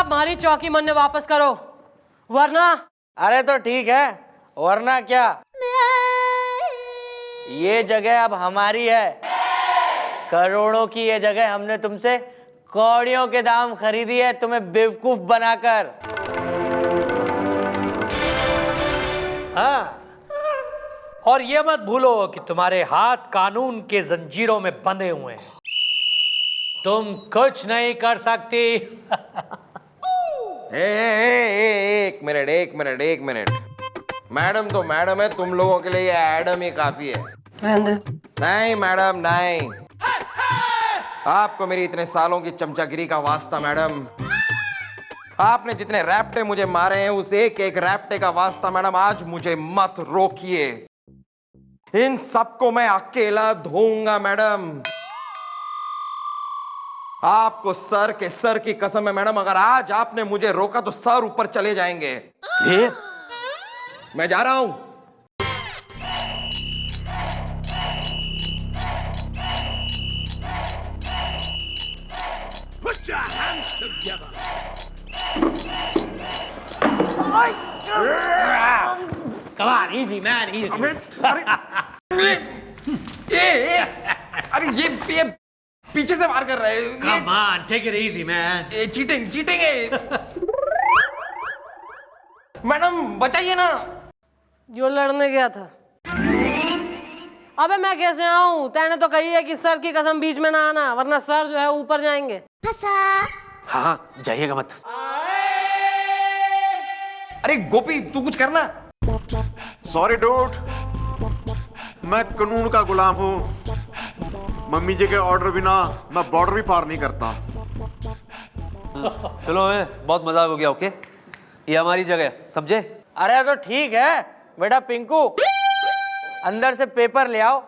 आप हमारी चौकी मन्ने वापस करो, वरना। अरे तो ठीक है, वरना क्या? ये जगह अब हमारी है। करोड़ों की ये जगह हमने तुमसे कौड़ियों के दाम खरीदी है, तुम्हें बेवकूफ बनाकर। हाँ, और ये मत भूलो कि तुम्हारे हाथ कानून के जंजीरों में बंधे हुए हैं, तुम कुछ नहीं कर सकती। एक मिनट। मैडम तो मैडम है, तुम लोगों के लिए ये एडम ही काफी है। नहीं मैडम नहीं, आपको मेरी इतने सालों की चमचागिरी का वास्ता मैडम। आपने जितने रैप्टे मुझे मारे हैं, उस एक एक रैप्टे का वास्ता मैडम, आज मुझे मत रोकिए। इन सबको मैं अकेला धोऊंगा मैडम। आपको सर की कसम है मैडम, अगर आज आपने मुझे रोका तो सर ऊपर चले जाएंगे। मैं जा रहा हूं। Put your hands together. Come on, easy man, easy. अरे ये पीछे से वार कर रहे हैं। Come on, take it easy man. ये चीटिंग है। मैडम बचाइए ना। जो लड़ने गया था। अबे मैं कैसे आऊं? तैने तो कही है कि सर की कसम बीच में ना आना, वरना सर जो है ऊपर जाएंगे। हाँ, जाइएगा मत। अरे गोपी तू कुछ करना। सॉरी डूड, मैं कानून का गुलाम हूँ। मम्मी जी के ऑर्डर बिना मैं बॉर्डर भी पार नहीं करता। चलो बहुत मजाक हो गया। ओके, ये हमारी जगह है, समझे? अरे तो ठीक है बेटा पिंकू, अंदर से पेपर ले आओ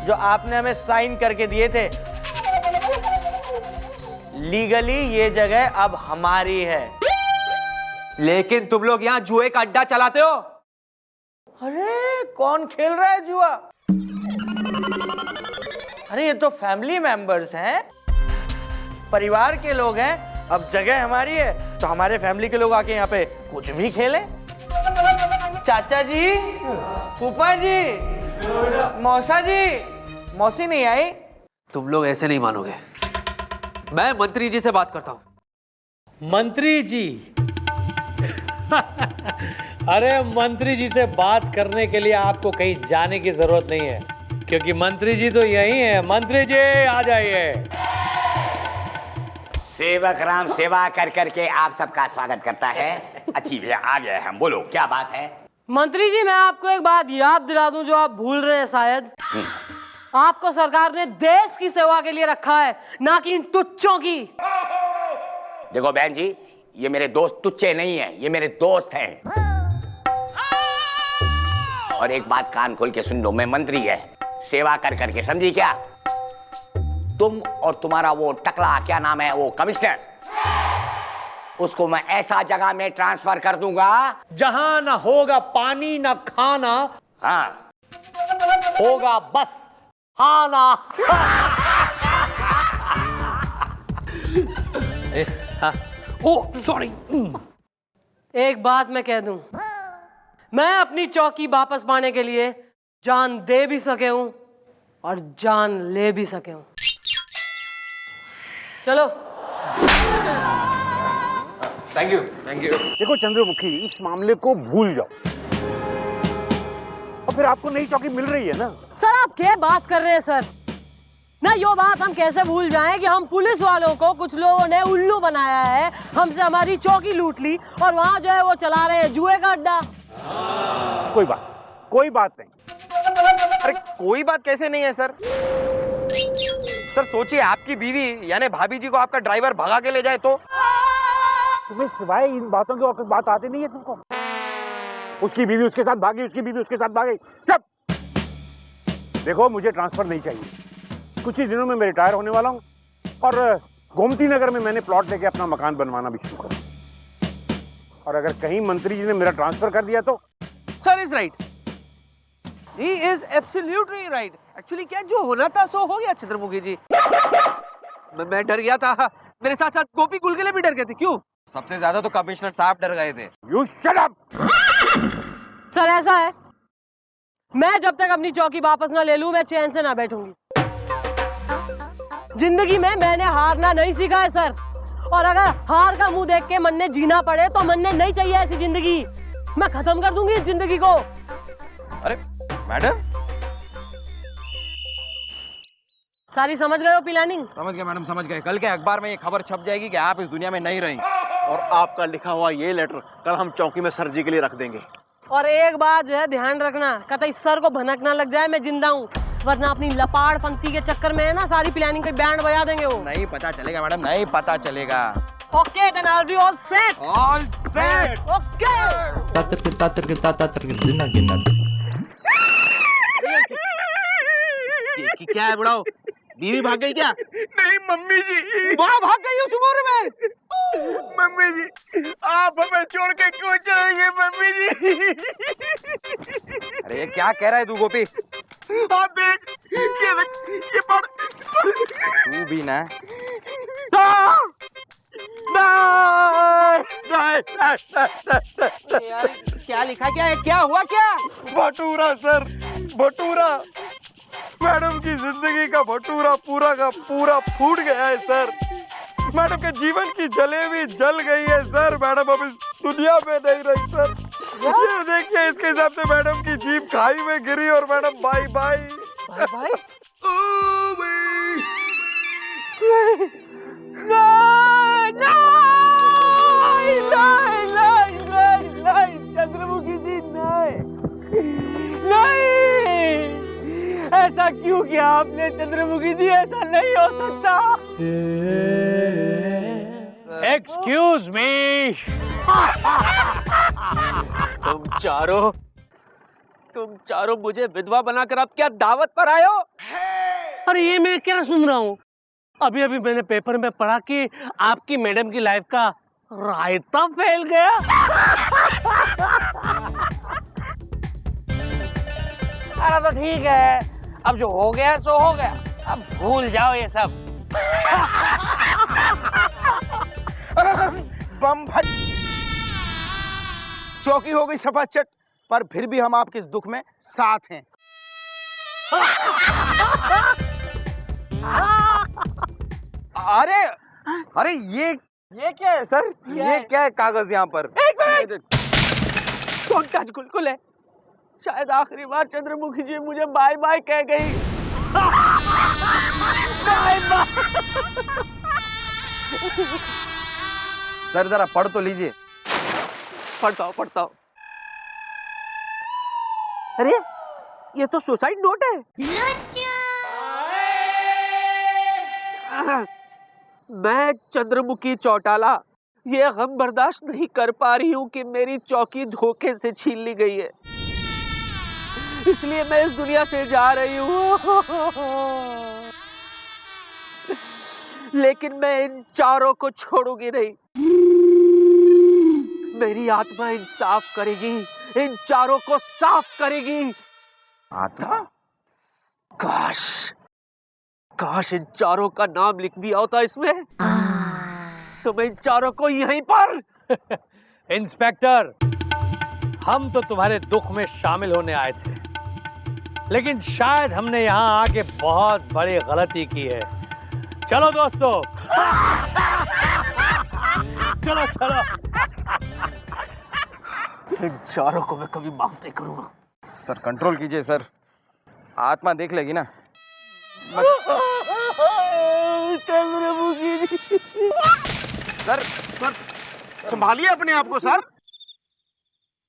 जो आपने हमें साइन करके दिए थे। लीगली ये जगह अब हमारी है। लेकिन तुम लोग यहाँ जुए का अड्डा चलाते हो। अरे कौन खेल रहा है जुआ? अरे ये तो फैमिली मेंबर्स हैं, परिवार के लोग हैं। अब जगह हमारी है तो हमारे फैमिली के लोग आके यहाँ पे कुछ भी खेलें। चाचा जी, फूफा जी, मौसा जी, मौसी नहीं आई? तुम लोग ऐसे नहीं मानोगे। मैं मंत्री जी से बात करता हूँ। मंत्री जी? अरे मंत्री जी से बात करने के लिए आपको कहीं जाने की जरूरत नहीं है, क्योंकि मंत्री जी तो यही है। मंत्री जी आ जाइए। सेवक राम सेवा कर करके आप सबका स्वागत करता है। अच्छी भैया आ गए हम, बोलो क्या बात है? मंत्री जी मैं आपको एक बात याद दिला दूं जो आप भूल रहे हैं शायद। आपको सरकार ने देश की सेवा के लिए रखा है, ना कि इन तुच्चों की। देखो बहन जी, ये मेरे दोस्त तुच्चे नहीं हैं, ये मेरे दोस्त हैं। और एक बात कान खोल के सुन लो, मैं मंत्री है, सेवा कर करके, समझी क्या? तुम और तुम्हारा वो टकला क्या नाम है, वो कमिश्नर, उसको मैं ऐसा जगह में ट्रांसफर कर दूंगा जहां ना होगा पानी ना खाना, हाँ होगा बस खाना। Oh sorry. एक बात मैं कह दूं, मैं अपनी चौकी वापस पाने के लिए जान दे भी सके हूं और जान ले भी सके हूं। चलो। Thank you. देखो चंद्रमुखी, इस मामले को भूल जाओ और फिर आपको नई चौकी मिल रही है ना। सर आप क्या बात कर रहे हैं सर? ना यो बात हम कैसे भूल जाएं कि हम पुलिस वालों को कुछ लोगों ने उल्लू बनाया है, हमसे हमारी चौकी लूट ली और वहां जो है वो चला रहे हैं जुए का अड्डा। कोई बात नहीं। अरे कोई बात कैसे नहीं है सर? सर सोचिए, आपकी बीवी यानी भाभी जी को आपका ड्राइवर भगा के ले जाए तो? तुम्हें सिवाय इन बातों की और कुछ बात आती नहीं है तुमको? उसकी बीवी उसके साथ भागी, उसकी बीवी उसके साथ भागी। चुप! देखो मुझे ट्रांसफर नहीं चाहिए। कुछ ही दिनों में मैं रिटायर होने वाला हूँ और गोमती नगर में मैंने प्लॉट लेके अपना मकान बनवाना भी शुरू करा। और अगर कहीं मंत्री जी ने मेरा ट्रांसफर कर दिया तो? Sir is right, he is absolutely right. Actually क्या जो होना था सो हो गया चंद्रमुखी जी। मैं डर गया था मेरे साथ साथ गोपी गुलगुले भी डर गए थे, क्यों? सबसे ज्यादा तो कमिश्नर साहब डर गए थे। You shut up. सर ऐसा है, मैं जब तक अपनी चौकी वापस ना ले लूं मैं चैन से ना बैठूंगी। जिंदगी में मैंने हारना नहीं सीखा है सर, और अगर हार का मुंह देख के मन ने जीना पड़े तो मन ने नहीं चाहिए ऐसी जिंदगी। मैं खत्म कर दूंगी इस जिंदगी को। अरे मैडम, सारी समझ गए हो प्लानिंग? समझ गए मैडम, समझ गए। कल के अखबार में ये खबर छप जाएगी कि आप इस दुनिया में नहीं रही। और आपका लिखा हुआ ये लेटर कल हम चौकी में सर जी के लिए रख देंगे। और एक बात जो है ध्यान रखना, कतई सर को भनक ना लग जाए मैं जिंदा हूँ, वरना अपनी लपाड़ पंक्ति के चक्कर में है ना सारी प्लानिंग का बैंड बजा देंगे वो। नहीं पता चलेगा मैडम, नहीं पता चलेगा। Okay then I will be all set. All set. Okay. क्या है बुढ़ाओ, बीवी भाग गई क्या? नहीं मम्मी जी। माँ भाग गई उस उम्र में? मम्मी जी, आप हमें छोड़ के क्यों जाएंगे मम्मी जी? अरे क्या कह रहा है तू गोपी? आप देख, ये पढ़। तू भी ना। यार क्या लिखा, क्या है, क्या हुआ क्या? भटूरा सर, भटूरा। मैडम की जिंदगी का भटूरा पूरा का पूरा फूट गया है सर। मैडम के जीवन की जलेबी जल गई है सर। मैडम अब इस दुनिया में नहीं रही सर। ये देखिए, इसके हिसाब से मैडम की जीभ खाई में गिरी और मैडम बाय बाय। भाई चंद्रमुखी जी नहीं, ऐसा क्यों किया आपने चंद्रमुखी जी? ऐसा नहीं हो सकता। Excuse me. तुम चारों मुझे विधवा बनाकर अब क्या दावत पर आए हो? अरे ये मैं क्या सुन रहा हूँ? अभी अभी मैंने पेपर में पढ़ा कि आपकी मैडम की लाइफ का रायता फैल गया। अरे तो ठीक है, अब जो हो गया सो हो गया, अब भूल जाओ ये सब। बम फट। चौकी हो गई सफाचट, पर फिर भी हम आपके इस दुख में साथ हैं। अरे अरे ये क्या है सर? ये क्या है कागज यहाँ पर? एक मिनट, कौन काज गुलगुल है? शायद आखिरी बार चंद्रमुखी जी मुझे बाय बाय कह गई। Bye bye. सर जरा पढ़ तो लीजिए। पढ़ता हूँ। अरे ये तो सुसाइड नोट है। मैं चंद्रमुखी चौटाला ये गम बर्दाश्त नहीं कर पा रही हूँ कि मेरी चौकी धोखे से छीन ली गई है, इसलिए मैं इस दुनिया से जा रही हूँ। लेकिन मैं इन चारों को छोड़ूंगी नहीं। मेरी आत्मा इंसाफ करेगी, इन चारों को साफ करेगी। आत्मा? काश इन चारों का नाम लिख दिया होता इसमें, तो मैं इन चारों को यहीं पर। इंस्पेक्टर, हम तो तुम्हारे दुख में शामिल होने आए थे, लेकिन शायद हमने यहाँ आके बहुत बड़ी गलती की है। चलो दोस्तों, चलो। इन चारों को मैं कभी माफ नहीं करूंगा। सर कंट्रोल कीजिए सर, आत्मा देख लेगी ना। सर संभालिए अपने आप को सर।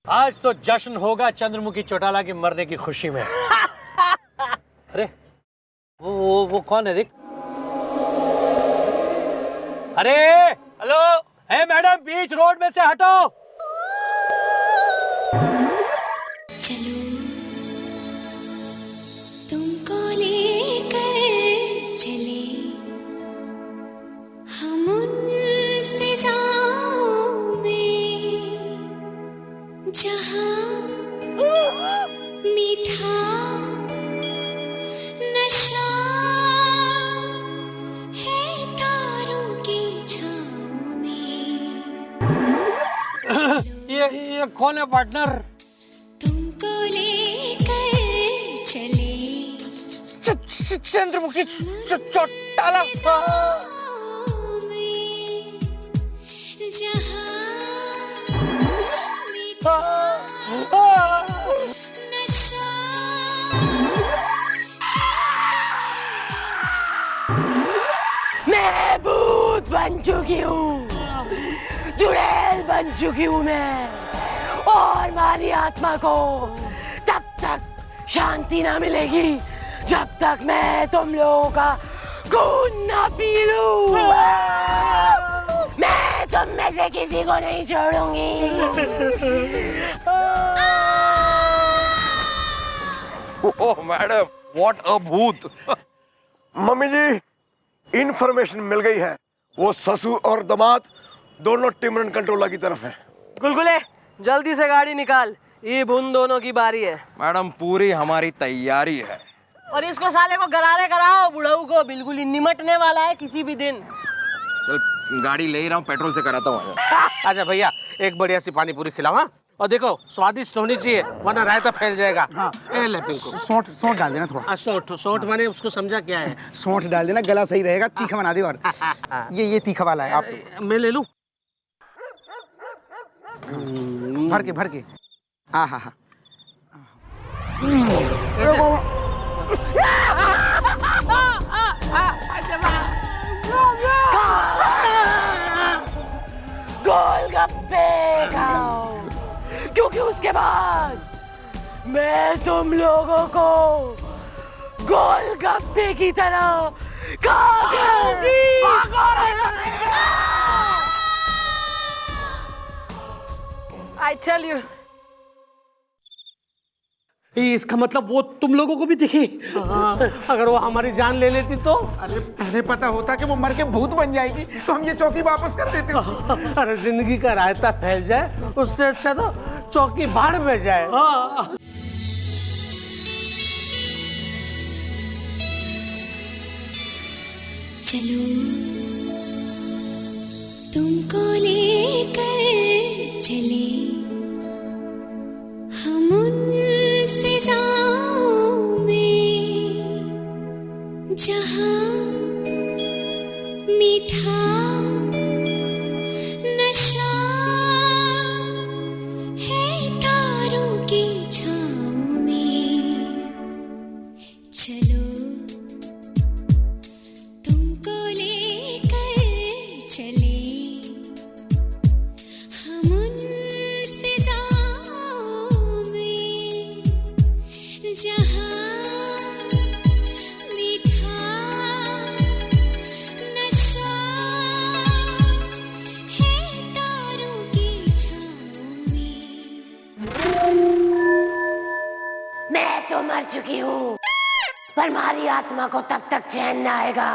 आज तो जश्न होगा चंद्रमुखी चौटाला की मरने की खुशी में। अरे वो कौन है रिक? अरे हेलो, हे मैडम, बीच रोड में से हटो। चलो तुमको लेकर चले हम उन फिजाओं में जहां मीठा नशा है तारों की ये कौन है पार्टनर? तुमको लेकर चले चंद्रमुखी चौटाला। मैं भूत बन चुकी हूँ, चुड़ैल बन चुकी हूँ मैं, और हमारी आत्मा को तब तक शांति ना मिलेगी जब तक मैं तुम लोगों का खून ना पी लूं। मैं तुम में से किसी को नहीं छोड़ूंगी। ओह मैडम, व्हाट अ भूत। मम्मी जी, इंफॉर्मेशन मिल गई है, वो ससुर और दामाद दोनों टिमरन कंट्रोलर की तरफ है। गुलगुले जल्दी से गाड़ी निकाल, ये उन दोनों की बारी है। मैडम पूरी हमारी तैयारी है। और इसको साले को गरारे कराओ, बुढ़ऊ को बिल्कुल ही निमटने वाला है किसी भी दिन। चल गाड़ी ले ही रहा हूँ, पेट्रोल से कराता हूँ। अच्छा भैया, एक बढ़िया सी पानी पूरी खिलाओ। हाँ? और देखो स्वादिष्ट होनी चाहिए, वरना रायता फैल जाएगा। हाँ। ए ले पिंकू, सौंठ डाल देना थोड़ा। सौंठ माने उसको समझा क्या है? सौंठ डाल देना, गला सही रहेगा, तीखा बना दे। और ये तीखा वाला है, आप मैं ले लूं? भर के। हाँ। गोलगप्पे खाओ, क्योंकि उसके बाद मैं तुम लोगों को गोलगप्पे की तरह खा जाऊंगी। I tell you. इसका मतलब वो तुम लोगों को भी दिखी? अगर वो हमारी जान ले लेती तो? अरे पहले पता होता कि वो मर के भूत बन जाएगी तो हम ये चौकी वापस कर देते। अरे जिंदगी का रायता फैल जाए, उससे अच्छा तो चौकी भाड़ में जाए। चलो तुमको लेकर चले हम उन फिजाओं में जहां मीठा नशा है तारों की छाँव में। चलो तुमको लेकर चले हम उन फिजाओं में जहां मीठा नशा है तारों की छाँव में। मैं तो मर चुकी हूँ, पर हमारी आत्मा को तब तक चैन न आएगा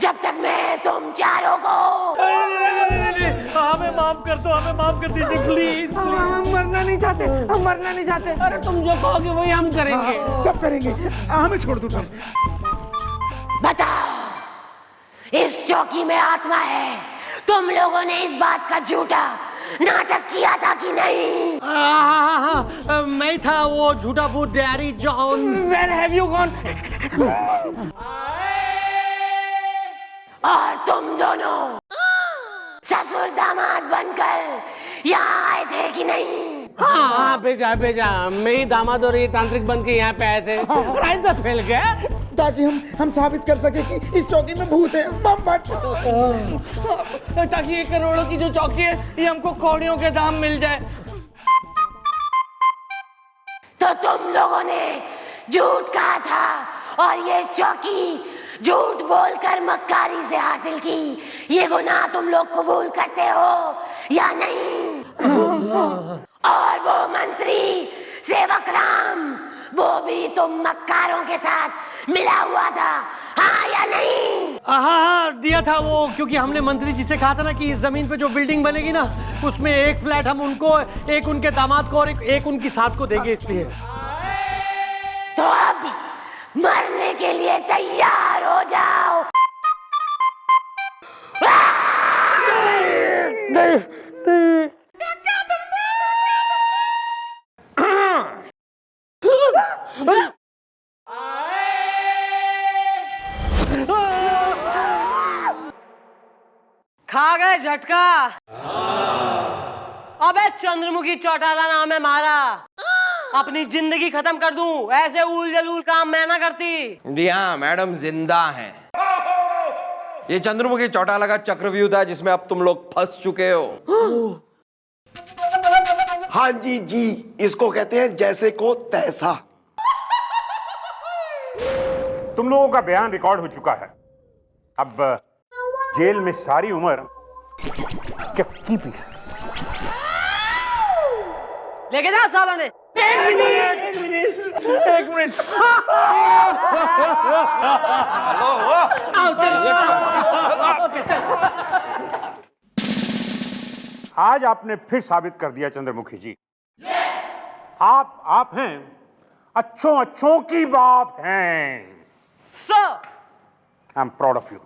जब तक मैं तुम चारों को। हमें माफ कर दो, हमें माफ कर दीजिए प्लीज। हम मरना नहीं चाहते। अरे तुम जो कहोगे वही हम करेंगे। सब करेंगे, हमें छोड़ दो तुम। बताओ, इस चौकी में आत्मा है, तुम लोगों ने इस बात का झूठा नाटक किया था कि नहीं? हाँ, मैं था वो झूठा भूत daddy John. Where have you gone? और तुम दोनों ससुर दामाद बनकर यहाँ आए थे कि नहीं? हाँ, भेजा मैं ही दामाद और ये तांत्रिक बन के यहाँ पे आए थे। रायता फैल गया ताकि हम साबित कर सके कि इस चौकी में भूत है। बम फट। ताकि ये करोड़ों की जो चौकी है ये हमको कौड़ियों के दाम मिल जाए। तो तुम लोगों ने झूठ कहा था और ये चौकी झूठ बोलकर मक्कारी से हासिल की। ये गुनाह तुम लोग कबूल करते हो या नहीं? और वो मंत्री सेवक राम, वो भी तुम मक्कारों के साथ मिला हुआ था, हाँ या नहीं? हाँ, दिया था वो, क्योंकि हमने मंत्री जी से कहा था ना कि इस जमीन पे जो बिल्डिंग बनेगी ना, उसमें एक फ्लैट हम उनको, एक उनके दामाद को और एक उनकी साथ को देंगे, इसलिए। तो अब मरने के लिए तैयार हो जाओ। नहीं। खा गए झटका। अबे चंद्रमुखी चौटाला नाम है मारा। अपनी जिंदगी खत्म कर दूं, ऐसे उल जलूल काम मैं ना करती। जी हाँ मैडम जिंदा हैं। ये चंद्रमुखी चौटाला का चक्रव्यूह था जिसमें अब तुम लोग फंस चुके हो। हाँ जी जी, इसको कहते हैं जैसे को तैसा। तुम लोगों का बयान रिकॉर्ड हो चुका है। अब जेल में सारी उम्र चक्की पीस। लेके जा सालों ने। एक मिनट। आज आपने फिर साबित कर दिया चंद्रमुखी जी, आप हैं अच्छों की बाप हैं। Sir I am proud of you.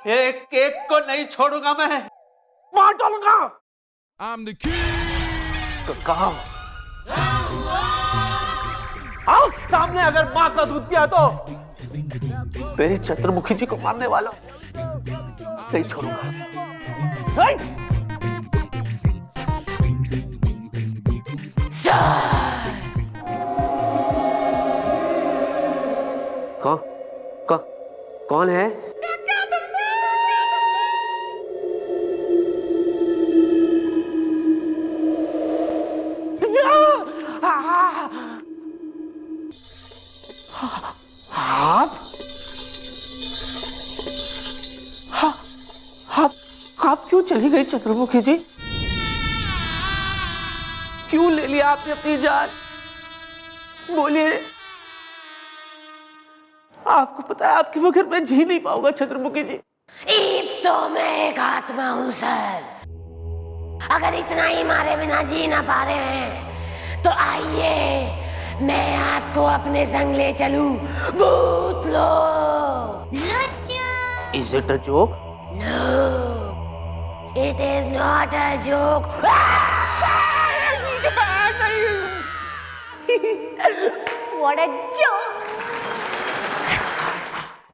एक केक को नहीं छोड़ूंगा मैं, मार डालूंगा। तो कहा आओ सामने, अगर मां का दूध पिया तो मेरे चंद्रमुखी जी को मारने वाला नहीं छोड़ूंगा। कौन है? आप क्यों चली गई चंद्रमुखी जी? क्यों ले लिया आपने अपनी जान? बोलिए। आपको पता है आपके बगैर मैं जी नहीं पाऊंगा चंद्रमुखी जी। तो मैं एक आत्मा हूं सर। अगर इतना ही मारे बिना जी ना पा रहे हैं तो आइए मैं आपको अपने संग ले चलूं भूत लोग। Is it a joke? No, it is not a joke. What a joke!